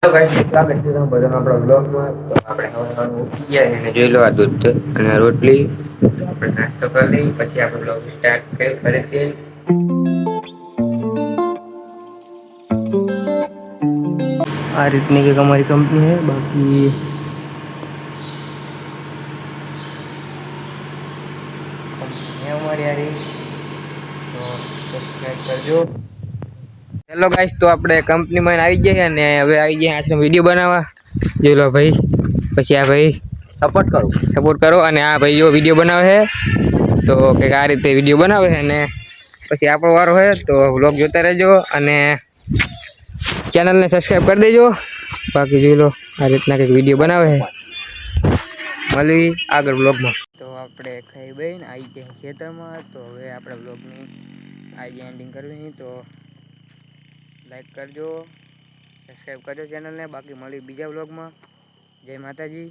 Hello guys, સ્વાગત છે તમારું બધાનું આપણા બ્લોગમાં. તો આપણે હવાનું ઉઠી ગયા અને જોઈ લો આ દૂધ અને રોટલી. તો આપણે નાસ્તો કરી લઈએ, પછી આપણે બ્લોગ સ્ટાર્ટ કરીએ છીએ. આ રીતની કંઈક અમારી કંપની છે. બાકી કંપની અમારી યારી તો સબસ્ક્રાઇબ કરજો. હેલો ગાઈસ, તો આપણે કંપનીમાં આવી ગયા અને હવે આવી ગયા આ વિડીયો બનાવવા. જોઈ લો ભાઈ, પછી આ ભાઈ સપોર્ટ કરો અને આ ભાઈ જો વિડીયો બનાવે છે. તો કંઈક આ રીતે વિડીયો બનાવે છે ને પછી આપણો વારો હોય તો વ્લોગ જોતા રહેજો અને ચેનલને સબસ્ક્રાઈબ કરી દેજો. બાકી જોઈ લો આ રીતના કંઈક વિડીયો બનાવે છે. મળી આગળ બ્લોગમાં. તો આપણે ખાઈ બઈને આવી ગયા ખેતરમાં. તો હવે આપણે બ્લોગની આજે એન્ડિંગ કરવી. તો લાઈક કરજો, સબસ્ક્રાઈબ કરજો ચેનલને. બાકી મળી બીજા બ્લોગમાં. જય માતાજી.